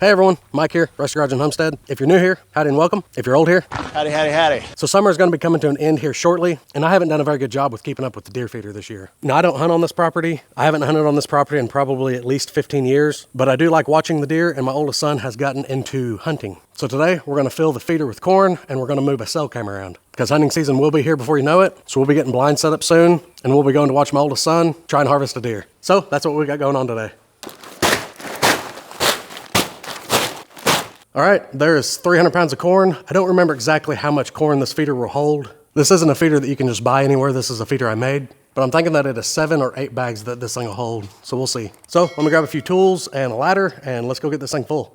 Hey everyone, Mike here, Garage and Homestead. If you're new here, howdy and welcome. If you're old here, howdy, howdy, howdy. So summer is going to be coming to an end here shortly, and I haven't done a very good job with keeping up with the deer feeder this year. Now, I don't hunt on this property. I haven't hunted on this property in probably at least 15 years, but I do like watching the deer, and my oldest son has gotten into hunting. So today, we're going to fill the feeder with corn, and we're going to move a cell cam around. Because hunting season will be here before you know it, so we'll be getting blinds set up soon, and we'll be going to watch my oldest son try and harvest a deer. So that's what we got going on today. All right, there's 300 pounds of corn. I don't remember exactly how much corn this feeder will hold. This isn't a feeder that you can just buy anywhere. This is a feeder I made, but I'm thinking that it is 7 or 8 bags that this thing will hold. So we'll see. So let me grab a few tools and a ladder and let's go get this thing full.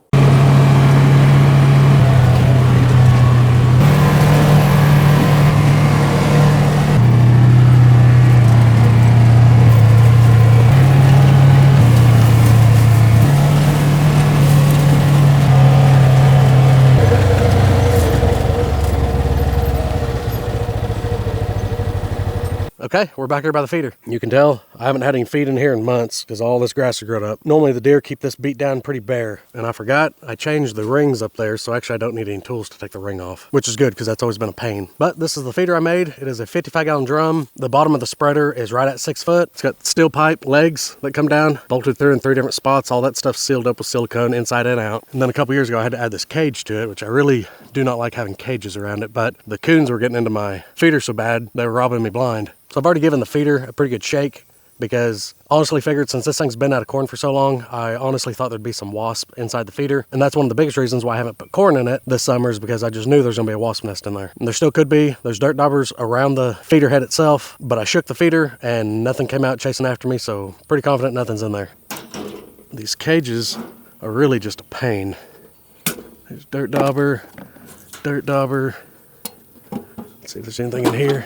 Okay, we're back here by the feeder. You can tell I haven't had any feed in here in months because all this grass has grown up. Normally the deer keep this beat down pretty bare, and I forgot I changed the rings up there, so actually I don't need any tools to take the ring off, which is good because that's always been a pain. But this is the feeder I made. It is a 55-gallon drum. The bottom of the spreader is right at 6 foot. It's got steel pipe legs that come down, bolted through in 3 different spots. All that stuff's sealed up with silicone inside and out. And then a couple years ago I had to add this cage to it, which I really do not like having cages around it, but the coons were getting into my feeder so bad they were robbing me blind. So I've already given the feeder a pretty good shake because honestly figured since this thing's been out of corn for so long, I honestly thought there'd be some wasp inside the feeder. And that's one of the biggest reasons why I haven't put corn in it this summer is because I just knew there's gonna be a wasp nest in there. And there still could be. There's dirt daubers around the feeder head itself, but I shook the feeder and nothing came out chasing after me, so pretty confident nothing's in there. These cages are really just a pain. There's dirt dauber, dirt dauber. Let's see if there's anything in here.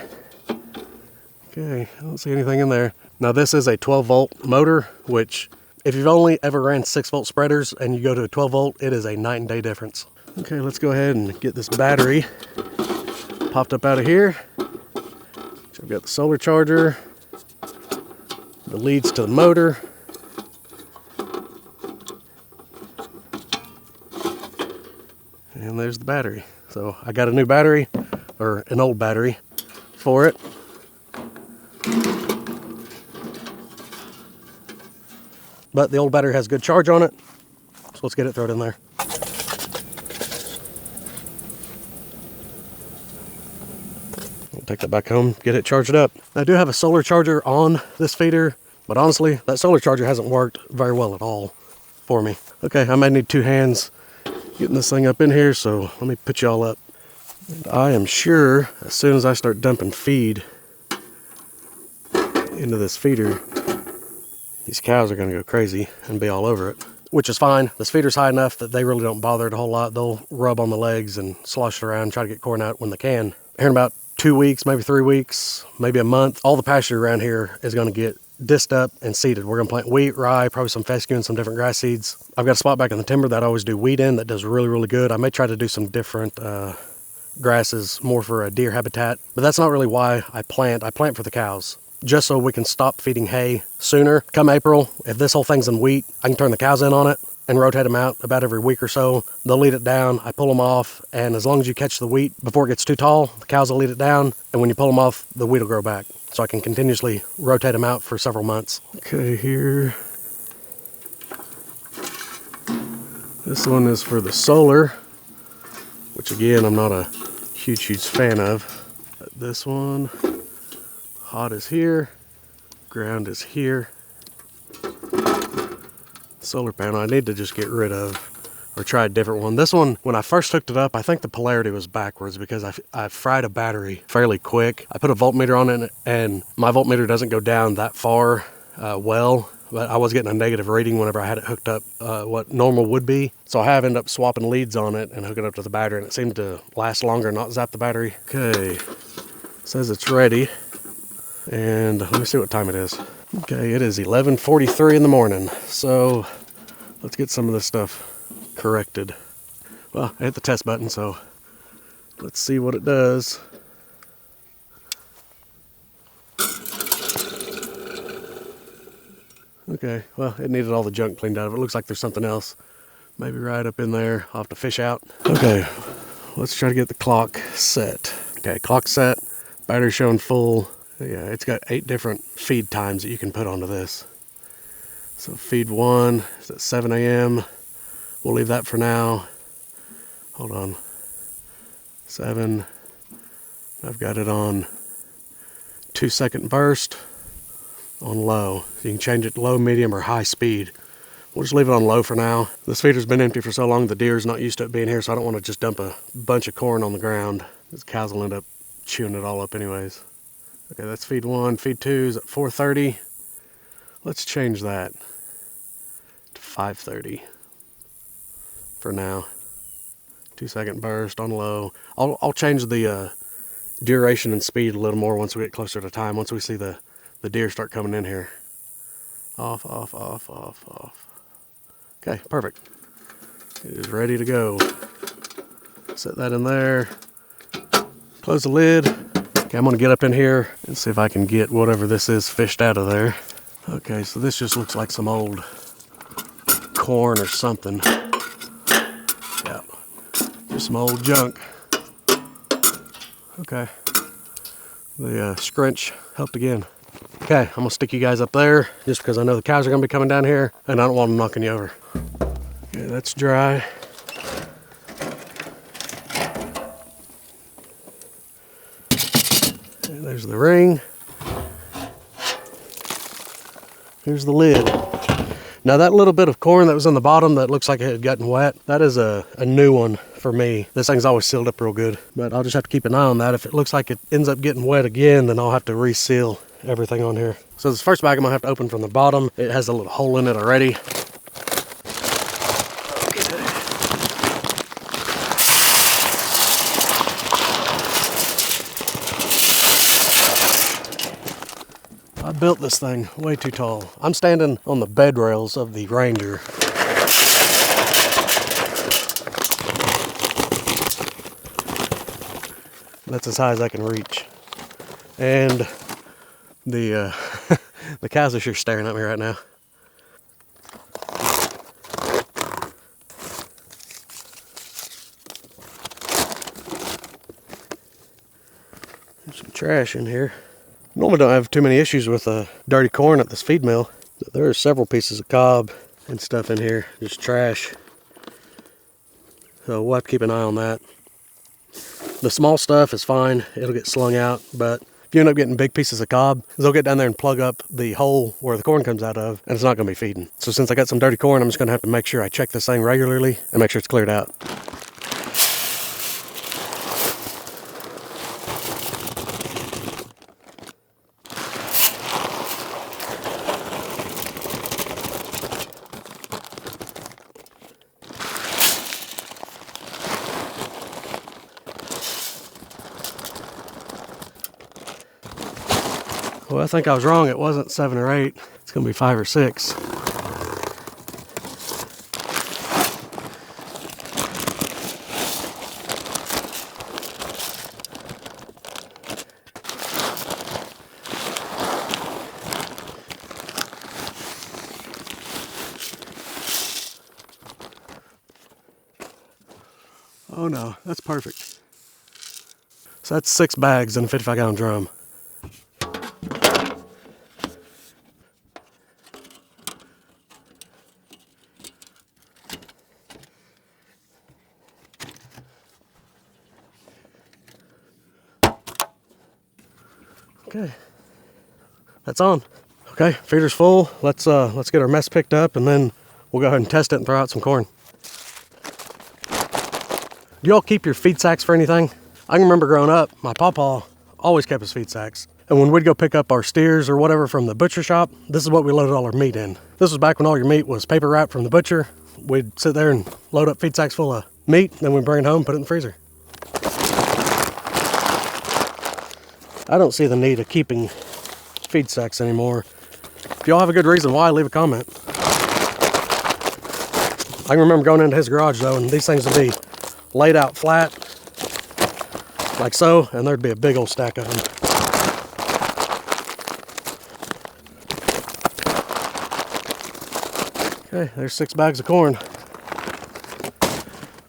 Okay, I don't see anything in there. Now this is a 12-volt motor, which if you've only ever ran 6-volt spreaders and you go to a 12-volt, it is a night and day difference. Okay, let's go ahead and get this battery popped up out of here. So I've got the solar charger that leads to the motor. And there's the battery. So I got a new battery, or an old battery for it. But the old battery has good charge on it, so let's get it thrown in there. I'll take that back home, get it charged up. I do have a solar charger on this feeder, but honestly, that solar charger hasn't worked very well at all for me. Okay, I may need 2 hands getting this thing up in here, so let me put you all up. And I am sure as soon as I start dumping feed into this feeder, these cows are going to go crazy and be all over it, which is fine. This feeder's high enough that they really don't bother it a whole lot. They'll rub on the legs and slosh it around, try to get corn out when they can. Here in about 2 weeks, maybe 3 weeks, maybe a month, all the pasture around here is going to get disced up and seeded. We're going to plant wheat, rye, probably some fescue and some different grass seeds. I've got a spot back in the timber that I always do wheat in that does really, really good. I may try to do some different grasses more for a deer habitat, but that's not really why I plant. I plant for the cows, just so we can stop feeding hay sooner. Come April, if this whole thing's in wheat, I can turn the cows in on it and rotate them out about every week or so. They'll lead it down, I pull them off, and as long as you catch the wheat before it gets too tall, the cows will lead it down, and when you pull them off, the wheat will grow back. So I can continuously rotate them out for several months. Okay, here. This one is for the solar, which again, I'm not a huge fan of. This one, hot is here, ground is here. Solar panel I need to just get rid of or try a different one. This one, when I first hooked it up, I think the polarity was backwards because I fried a battery fairly quick. I put a voltmeter on it and my voltmeter doesn't go down that far well, but I was getting a negative reading whenever I had it hooked up what normal would be. So I have ended up swapping leads on it and hooking it up to the battery, and it seemed to last longer, not zap the battery. Okay, says it's ready. And let me see what time it is. Okay, it is 11:43 in the morning. So let's get some of this stuff corrected. Well, I hit the test button, so let's see what it does. Okay, well, it needed all the junk cleaned out of it. It looks like there's something else Maybe right up in there. I'll have to fish out. Okay, let's try to get the clock set. Okay, clock set, battery showing full. Yeah, it's got 8 different feed times that you can put onto this. So feed 1 is at 7 a.m. We'll leave that for now. Hold on. 7. I've got it on 2-second burst on low. So you can change it to low, medium, or high speed. We'll just leave it on low for now. This feeder's been empty for so long, the deer's not used to it being here, so I don't want to just dump a bunch of corn on the ground. These cows will end up chewing it all up anyways. Okay, that's feed 1. Feed 2 is at 4:30. Let's change that to 5:30 for now. 2-second burst on low. I'll change the duration and speed a little more once we get closer to time, once we see the deer start coming in here. Off, off, off, off, off. Okay, perfect. It is ready to go. Set that in there. Close the lid. Okay, I'm gonna get up in here and see if I can get whatever this is fished out of there. Okay, so this just looks like some old corn or something. Yeah, just some old junk. Okay, the scrunch helped again. Okay, I'm gonna stick you guys up there just because I know the cows are gonna be coming down here and I don't want them knocking you over. Okay, that's dry. And there's the ring. Here's the lid. Now that little bit of corn that was on the bottom that looks like it had gotten wet, that is a new one for me. This thing's always sealed up real good, but I'll just have to keep an eye on that. If it looks like it ends up getting wet again, then I'll have to reseal everything on here. So this first bag I'm gonna have to open from the bottom. It has a little hole in it already. I built this thing way too tall. I'm standing on the bed rails of the Ranger. That's as high as I can reach. And the the cows are sure staring at me right now. There's some trash in here. Normally don't have too many issues with dirty corn at this feed mill. There are several pieces of cob and stuff in here, just trash. So we'll have to keep an eye on that. The small stuff is fine, it'll get slung out, but if you end up getting big pieces of cob, they'll get down there and plug up the hole where the corn comes out of, and it's not gonna be feeding. So since I got some dirty corn, I'm just gonna have to make sure I check this thing regularly and make sure it's cleared out. Well, I think I was wrong. It wasn't 7 or 8. It's going to be 5 or 6. Oh no, that's perfect. So that's 6 bags in a 55-gallon drum. Okay, that's on. Okay, feeder's full. Let's get our mess picked up and then we'll go ahead and test it and throw out some corn. Do y'all keep your feed sacks for anything? I can remember growing up, my pawpaw always kept his feed sacks. And when we'd go pick up our steers or whatever from the butcher shop, this is what we loaded all our meat in. This was back when all your meat was paper wrapped from the butcher. We'd sit there and load up feed sacks full of meat, then we'd bring it home, put it in the freezer. I don't see the need of keeping feed sacks anymore. If y'all have a good reason why, leave a comment. I can remember going into his garage though, and these things would be laid out flat, like so, and there'd be a big old stack of them. Okay, there's 6 bags of corn.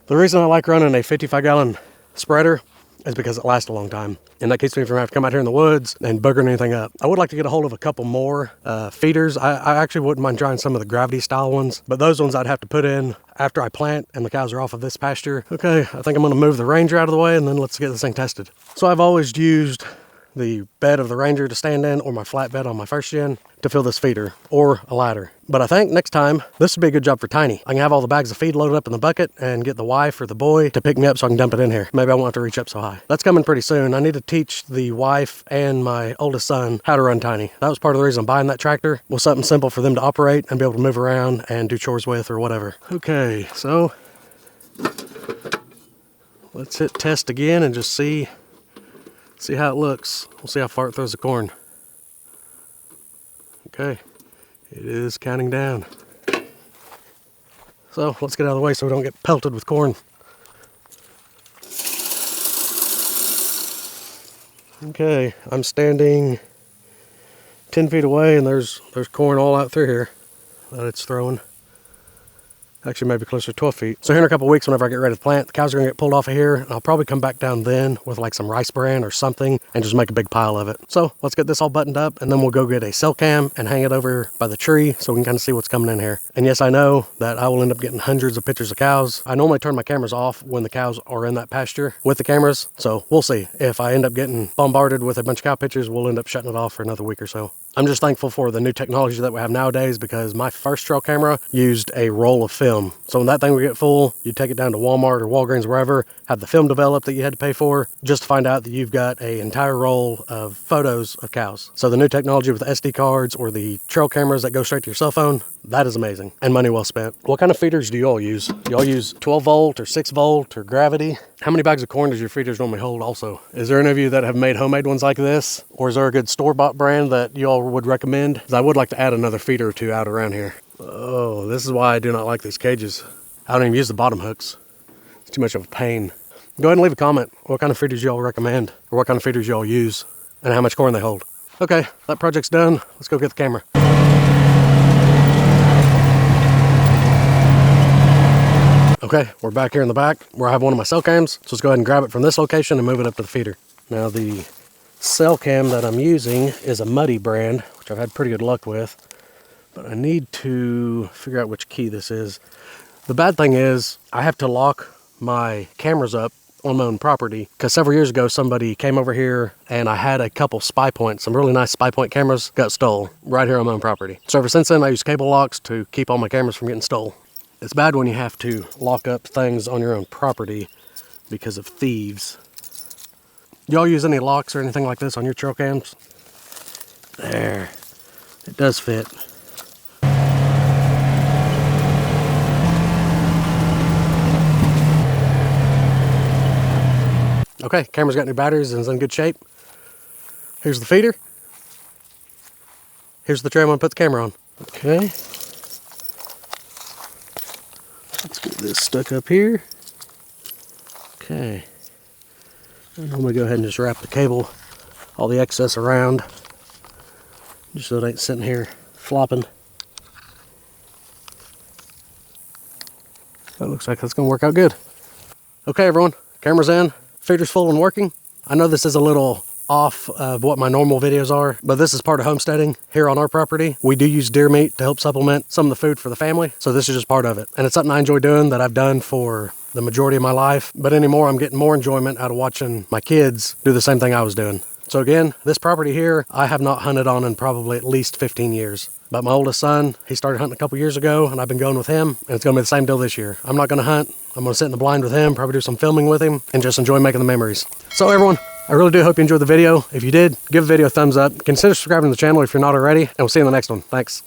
The reason I like running a 55-gallon spreader is because it lasts a long time. And that keeps me from having to come out here in the woods and buggering anything up. I would like to get a hold of a couple more feeders. I actually wouldn't mind trying some of the gravity style ones, but those ones I'd have to put in after I plant and the cows are off of this pasture. Okay, I think I'm gonna move the Ranger out of the way and then let's get this thing tested. So I've always used the bed of the Ranger to stand in, or my flat bed on my first gen to fill this feeder, or a ladder. But I think next time, this would be a good job for Tiny. I can have all the bags of feed loaded up in the bucket and get the wife or the boy to pick me up so I can dump it in here. Maybe I won't have to reach up so high. That's coming pretty soon. I need to teach the wife and my oldest son how to run Tiny. That was part of the reason I'm buying that tractor, was something simple for them to operate and be able to move around and do chores with or whatever. Okay, so let's hit test again and just see how it looks. We'll see how far it throws the corn. Okay, it is counting down. So let's get out of the way so we don't get pelted with corn. Okay, I'm standing 10 feet away and there's corn all out through here that it's throwing. Actually, maybe closer to 12 feet. So here in a couple of weeks, whenever I get ready to plant, the cows are gonna get pulled off of here. And I'll probably come back down then with like some rice bran or something and just make a big pile of it. So let's get this all buttoned up and then we'll go get a cell cam and hang it over by the tree so we can kind of see what's coming in here. And yes, I know that I will end up getting hundreds of pictures of cows. I normally turn my cameras off when the cows are in that pasture with the cameras. So we'll see. If I end up getting bombarded with a bunch of cow pictures, we'll end up shutting it off for another week or so. I'm just thankful for the new technology that we have nowadays, because my first trail camera used a roll of film. So when that thing would get full, you take it down to Walmart or Walgreens, wherever, have the film developed that you had to pay for, just to find out that you've got an entire roll of photos of cows. So the new technology with the SD cards or the trail cameras that go straight to your cell phone, that is amazing and money well spent. What kind of feeders do you all use? Do y'all use 12 volt or 6 volt or gravity? How many bags of corn does your feeders normally hold also? Is there any of you that have made homemade ones like this? Or is there a good store-bought brand that you all would recommend? Because I would like to add another feeder or two out around here. Oh, this is why I do not like these cages. I don't even use the bottom hooks. It's too much of a pain. Go ahead and leave a comment. What kind of feeders y'all recommend? Or what kind of feeders y'all use? And how much corn they hold. Okay, that project's done. Let's go get the camera. Okay, we're back here in the back where I have one of my cell cams. So let's go ahead and grab it from this location and move it up to the feeder. Now the cell cam that I'm using is a Muddy brand, which I've had pretty good luck with. But I need to figure out which key this is. The bad thing is I have to lock my cameras up on my own property, because several years ago somebody came over here and I had a couple spy points, some really nice spy point cameras got stole right here on my own property. So ever since then I use cable locks to keep all my cameras from getting stole. It's bad when you have to lock up things on your own property because of thieves. Y'all use any locks or anything like this on your trail cams? There, it does fit. Okay, camera's got new batteries and is in good shape. Here's the feeder. Here's the tray I'm gonna put the camera on. Okay. Let's get this stuck up here. Okay. And I'm gonna go ahead and just wrap the cable, all the excess around, just so it ain't sitting here flopping. That looks like that's gonna work out good. Okay everyone, camera's in, feeder's full and working. I know this is a little off of what my normal videos are, but this is part of homesteading here on our property. We do use deer meat to help supplement some of the food for the family, so this is just part of it. And it's something I enjoy doing, that I've done for the majority of my life, but anymore I'm getting more enjoyment out of watching my kids do the same thing I was doing. So again, this property here, I have not hunted on in probably at least 15 years. But my oldest son, he started hunting a couple years ago, and I've been going with him, and it's gonna be the same deal this year. I'm not gonna hunt, I'm gonna sit in the blind with him, probably do some filming with him, and just enjoy making the memories. So everyone, I really do hope you enjoyed the video. If you did, give the video a thumbs up. Consider subscribing to the channel if you're not already, and we'll see you in the next one. Thanks.